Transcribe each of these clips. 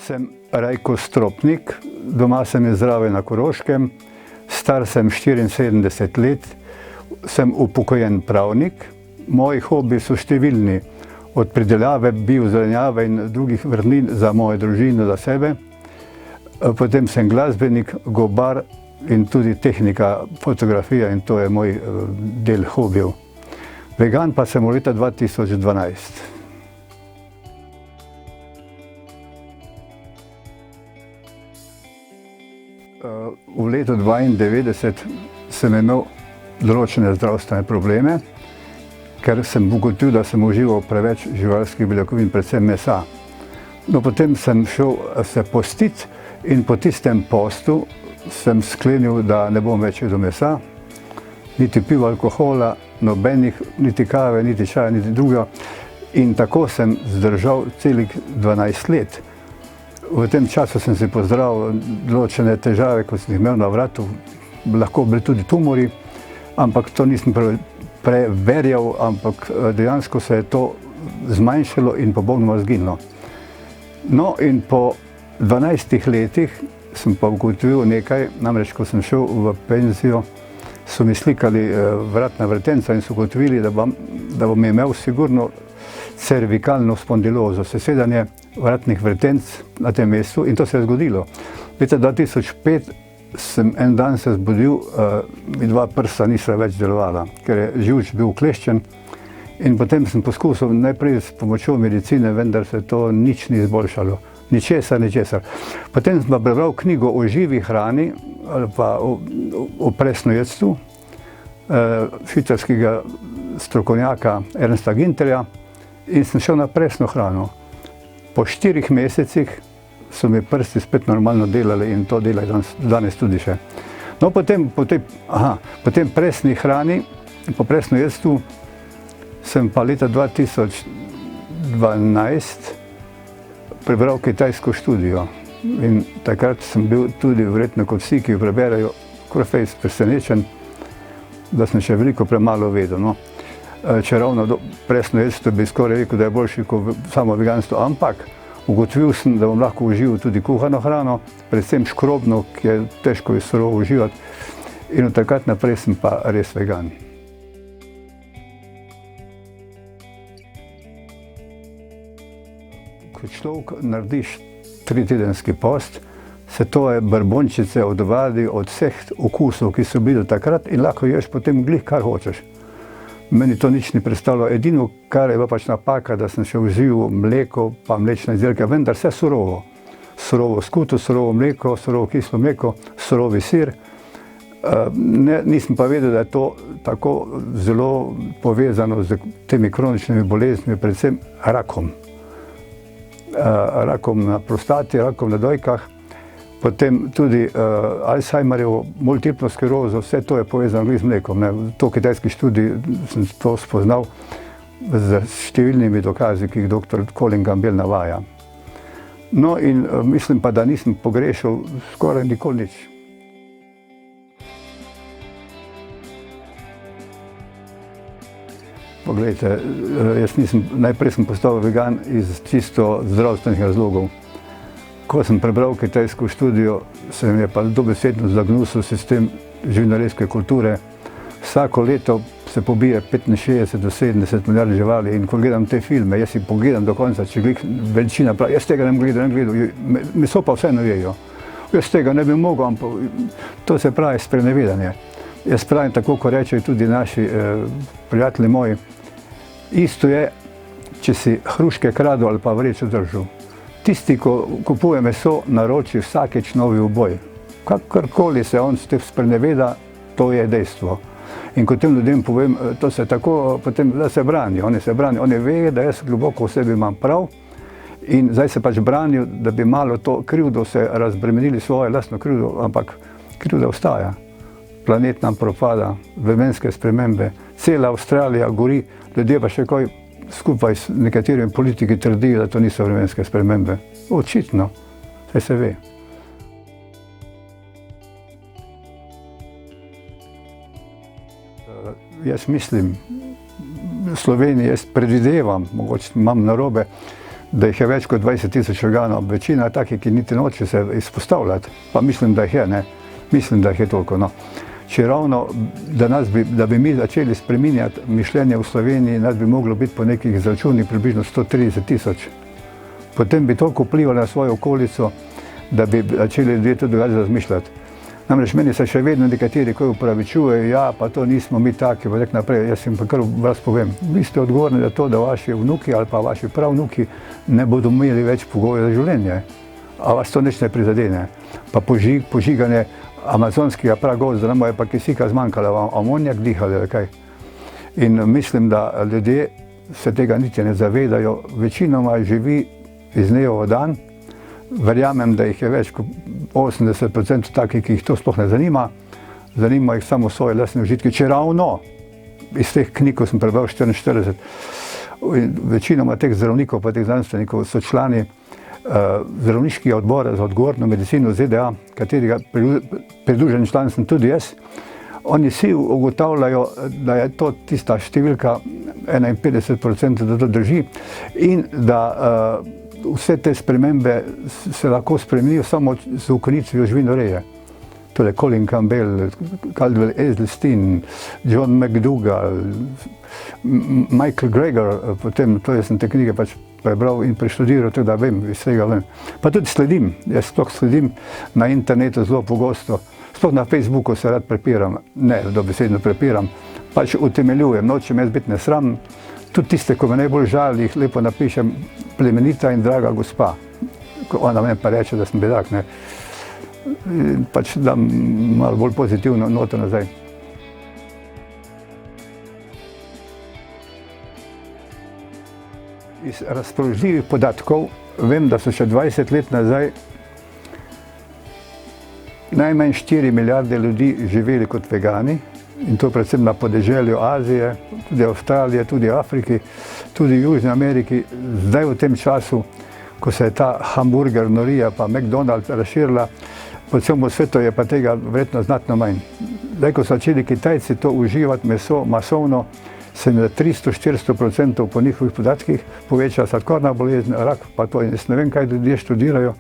Sem Rajko Stropnik, doma sem iz Drave na Koroškem, star sem 74 let, sem upokojen pravnik. Moji hobiji so številni, od pridelave, biozelenjave in drugih vrtnin za mojo družino, za sebe. Potem sem glasbenik, gobar in tudi tehnika, fotografija, in to je moj del hobijev. Vegan pa sem od leta 2012. V letu 1992 sem imel določene zdravstvene probleme, ker sem ugotovil, da sem užival preveč živalskih beljakovin, predvsem mesa. No, potem sem šel se postiti in po tistem postu sem sklenil, da ne bom več jedel mesa, niti pil alkohola, nobenih, niti kave, niti čaja, niti drugega. In tako sem zdržal celih 12 let. V tem času sem si pozdravil določene težave, ko sem jih imel na vratu, lahko bili tudi tumori, ampak to nisem preverjal, ampak dejansko se je to zmanjšalo in popolnoma izginilo. No, in po 12 letih sem pa ugotovil nekaj, namreč ko sem šel v penzijo, so mi slikali vratna vretenca in so ugotovili, da bom imel sigurno cervikalno spondilozo, sesedanje vratnih vretenc na tem mestu, in to se je zgodilo. Leta 2005 sem en dan se zbudil, mi dva prsta niso več delovala, ker je živč bil ukleščen, in potem sem poskusil najprej s pomočjo medicine, vendar se to nič ni izboljšalo. Ničesar. Potem sem pa prebral knjigo o živi hrani, ali pa o presnojedstvu, švicarskega strokovnjaka Ernsta Ginterja, in sem šel na presno hrano. Po 4 mesecih so mi prsti spet normalno delali in to delajo danes tudi še. No, po tem presni hrani, po presnojedstvu, sem pa leta 2012 prebral kitajsko študijo. In takrat sem bil tudi, verjetno kot vsi, ki jo preberejo, korfejs presenečen, da sem še veliko premalo vedel. No. Čeravno presnojedstvo bi skoraj rekel, da je boljše kot samo veganstvo, ampak ugotovil sem, da bom lahko užival tudi kuhano hrano, predvsem škrobno, ki je težko surovo uživati, in od takrat naprej sem pa res vegan. Ko človek narediš 3-tedenski post, se tvoje brbončice odvadi od vseh okusov, ki so bili do takrat, in lahko ješ potem glih, kar hočeš. Meni to nič ni predstavljalo. Edino, kar je bila pač napaka, da sem še užival mleko pa mlečne izdelke, vendar vse surovo. Surovo skuto, surovo mleko, surovo kislo mleko, surovi sir. Nisem pa vedel, da je to tako zelo povezano z temi kroničnimi boleznimi, predvsem rakom. Rakom na prostati, rakom na dojkah, potem tudi Alzheimerjevo, multiplo sklerozo, vse to je povezano z mlekom. To kitajski študij sem to spoznal z številnimi dokazi, ki jih dr. Colin Campbell navaja. No, in mislim pa, da nisem pogrešal skoraj nikoli nič. Poglejte, najprej sem postal vegan iz čisto zdravstvenih razlogov. Ko sem prebral kitajsko študijo, se mi je pa dobesedno zagnusil sistem živinorejske kulture. Vsako leto se pobije 65 do 70 milijard živali, in ko gledam te filme, jaz si pogledam do konca, če veličina pravi, jaz tega ne gledam, meso pa vseeno jejo. Jaz tega ne bi mogel, ampak to se pravi sprenevedanje. Jaz pravim tako, ko rečejo tudi naši prijatelji moji, isto je, če si hruške kradu ali pa vrečo držal. Tisti, ko kupuje meso, naroči vsakeč novi uboj. Kakorkoli se on s tem spreneveda, to je dejstvo. In ko tem ljudem povem, to se tako, potem da se branijo, oni vejo, da jaz globoko v sebi imam prav, in zdaj se pač branijo, da bi malo to krivdo se razbremenili, svojo lastno krivdo, ampak krivda ostaja. Planet nam propada, vremenske spremembe, cela Avstralija gori, ljudje pa še kaj skupaj s nekaterimi politiki trdijo, da to niso vremenske spremembe. Očitno, saj se ve. Jaz mislim, v Sloveniji jaz predvidevam, mogoče imam narobe, da jih je več kot 20.000 organov, večina takih, ki niti noče se izpostavljati, pa mislim, da jih je, ne, mislim, da jih je toliko, no. Če ravno, da bi mi začeli spreminjati mišljenje v Sloveniji, nas bi moglo biti po nekih izračunih približno 130.000. Potem bi toliko vplivali na svojo okolico, da bi začeli ljudje tudi drugače razmišljati. Namreč meni se še vedno nekateri, ko upravičujejo, ja, pa to nismo mi taki, pa tak naprej, jaz jim pa kar vas povem. Vi ste odgovorni za to, da vaši vnuki ali pa vaši pravnuki ne bodo imeli več pogojev za življenje. A vas to nič ne prizadene. Pa požiganje amazonskega pragozda, nam je pa kisika zmanjkalo, amonijak dihali ali kaj. In mislim, da ljudje se tega niti ne zavedajo, večinoma živi iz dneva v dan. Verjamem, da jih je več kot 80% takih, ki jih to sploh ne zanima. Zanima jih samo svoje lastne užitke, če ravno iz teh knjig, ko sem prebral 44. Večinoma teh zdravnikov pa teh znanstvenikov so člani zdravniškega odbora za odgovorno medicino ZDA, katerega pridružen član sem tudi jaz. Oni vsi ugotavljajo, da je to tista številka 51%, da to drži in da vse te spremembe se lahko spremenijo samo z ukinitvijo živinoreje. Torej Colin Campbell, Caldwell Esselstyn, John McDougall, Michael Greger, potem to jaz sem te knjige pač prebral in preštudiral, tako da vem, iz tega vem. Pa tudi sledim, jaz sploh sledim na internetu zelo pogosto, sploh na Facebooku se rad prepiram, ne dobesedno prepiram, pač utemeljujem, nočem jaz biti nesram, tudi tiste, ko me najbolj žali, jih lepo napišem, plemenita in draga gospa. Ona meni pa reče, da sem bedak, ne. Pač dam malo bolj pozitivno noto nazaj. Iz razpoložljivih podatkov vem, da so še 20 let nazaj najmanj 4 milijarde ljudi živeli kot vegani, in to predvsem na podeželju Azije, tudi Avstralije, tudi Afriki, tudi Južni Ameriki. Zdaj v tem času, ko se je ta hamburger norija pa McDonald's razširila, po celem svetu je pa tega verjetno znatno manj. Zdaj, ko so začeli Kitajci to uživati meso masovno, se je 300–400% po njihovih podatkih povečala sladkorna bolezen, rak, pa to jaz ne vem, kaj ljudje študirajo.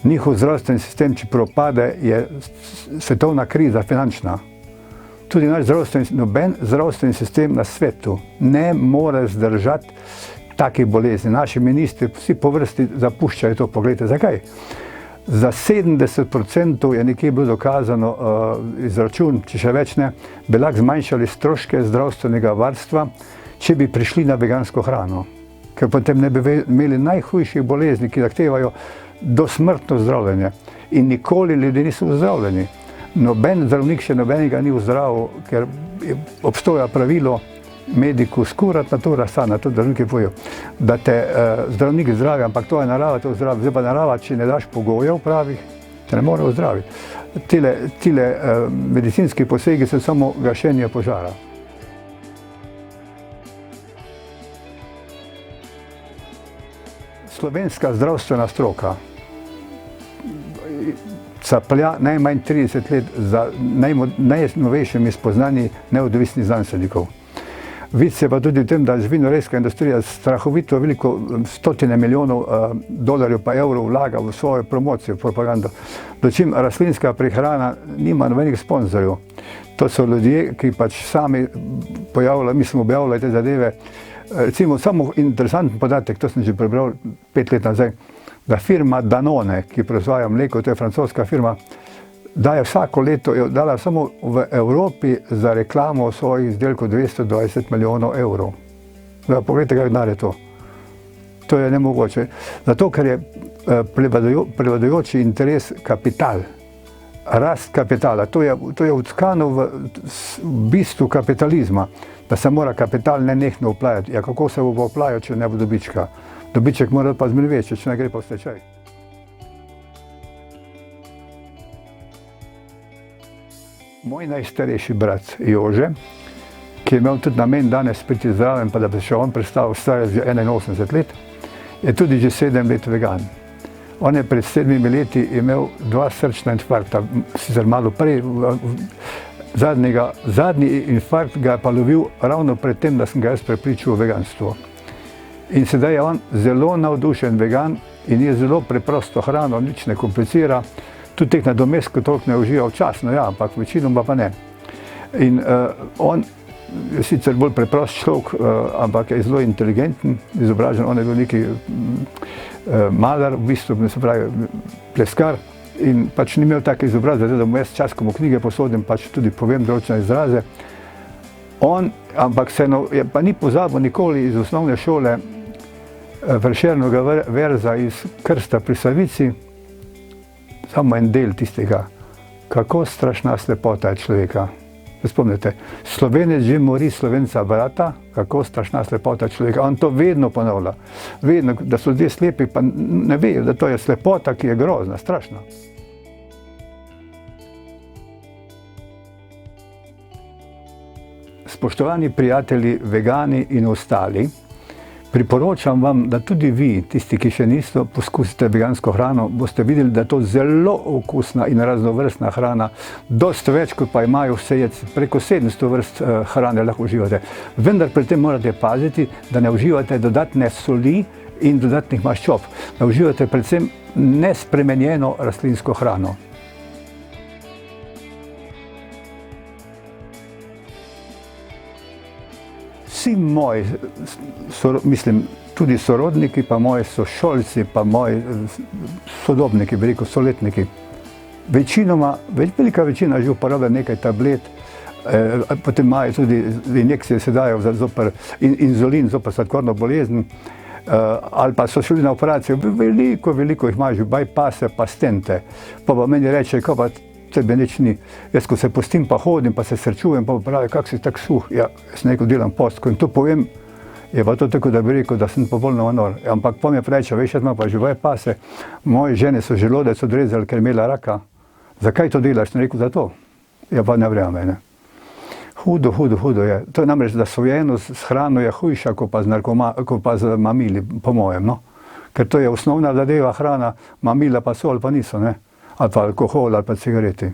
Njihov zdravstveni sistem, če propade, je svetovna kriza, finančna. Tudi naš noben zdravstveni sistem na svetu ne more zdržati takih bolezni. Naši ministri vsi po vrsti zapuščajo to. Poglejte, zakaj? Za 70% je nekje bilo dokazano izračun, če še več ne, bi lahko zmanjšali stroške zdravstvenega varstva, če bi prišli na vegansko hrano. Ker potem ne bi imeli najhujših bolezni, ki zahtevajo dosmrtno zdravljenje. In nikoli ljudje niso ozdravljeni. Noben zdravnik še nobenega ni ozdravil, ker obstoja pravilo medicus curat natura sana, to zdravniki povejo, da te zdravnik zdravi, ampak to je narava, to zdravi. Zdaj pa narava, če ne daš pogojev pravih, te ne more ozdraviti. Tile medicinski posegi so samo gašenje požara. Slovenska zdravstvena stroka caplja najmanj 30 let za najnovejšimi spoznanji neodvisnih znanstvenikov. Vidi se pa tudi v tem, da živinorejska industrija strahovito veliko, stotine milijonov dolarjev pa evrov vlaga v svojo promocijo, propagando. Dočim rastlinska prehrana nima nobenih sponzorjev. To so ljudje, ki pač sami objavljajo te zadeve. Recimo, samo interesanten podatek, to sem že prebral 5 let nazaj, da firma Danone, ki proizvaja mleko, to je francoska firma, daje vsako leto, je dala samo v Evropi za reklamo svojih izdelkov 220 milijonov evrov. Da, pogledajte, kaj denar je to. To je nemogoče. Zato, ker je prevladujoči interes kapital, rast kapitala. To je vtkano v bistvu kapitalizma, da se mora kapital nenehno vplajati. Ja, kako se bo vplajal, če ne bo dobička? Dobiček mora pa zmeraj večji, če ne gre pa v stečaj. Moj najstarejši brat Jože, ki je imel tudi namen danes priti zraven, pa da bi še on predstavil, star je že 81 let, je tudi že 7 let vegan. On je pred 7 leti imel 2 srčna infarkta, sicer malo prej, zadnji infarkt ga je pa lovil ravno pred tem, da sem ga jaz prepričal v veganstvo. In sedaj je on zelo navdušen vegan in je zelo preprosto hrano, nič ne komplicira. Tudi teh nadomestkov toliko ne uživa včasno, ja, ampak večinoma pa ne. In on je sicer bolj preprost človek, ampak je zelo inteligenten, izobražen. On je bil neki malar, v bistvu, se pravi, pleskar. In pač ni imel take izobrazbe, da mu jaz čas, ko mu knjige posodim, pač tudi povem določene izraze. Ampak pa ni pozabil nikoli iz osnovne šole Prešernovega verza iz Krsta pri Savici, samo en del tistega, kako strašna slepota je človeka. Spomnite, Slovenec že mori Slovenca brata, kako strašna slepota človeka. On to vedno ponavlja. Vedno, da so ljudje slepi, pa ne vejo, da to je slepota, ki je grozna, strašna. Spoštovani prijatelji, vegani in ostali, priporočam vam, da tudi vi, tisti, ki še niste, poskusite vegansko hrano, boste videli, da je to zelo okusna in raznovrstna hrana, dosti več, kot pa imajo vse jedci, preko 700 vrst hrane lahko uživate. Vendar pri tem morate paziti, da ne uživate dodatne soli in dodatnih maščob, da uživate predvsem nespremenjeno rastlinsko hrano. Vsi moji, mislim, tudi sorodniki, pa moji sošolci, pa moji sodobniki, veliko soletniki, velika večina že uporablja nekaj tablet, potem imajo tudi injekcije, se dajo zoper inzulin, zoper sladkorno bolezen, ali pa so šli na operacijo, veliko jih imajo že bypasse, pa stente. Pa meni reče, kaj pa tebe nič ni. Jaz, ko se postim, pa hodim, pa se srečujem, pa pravi, kak si tak suh. Ja, jaz nekaj delam post. Ko jim to povem, je pa to tako, da bi rekel, da sem popolnoma nor. Ampak pa mi reče, veš, jaz imam pa že bypasse, moje žene so želodec odrezali, ker je imela raka. Zakaj to delaš? Sem rekel, za to. Ja, pa ne verjame, ne. Hudo je. To je namreč, da sojenost s hrano je hujša, kot pa z mamili, po mojem, no. Ker to je osnovna zadeva hrana, mamila pa sol pa niso, ne. Ali pa alkohol, ali pa cigareti.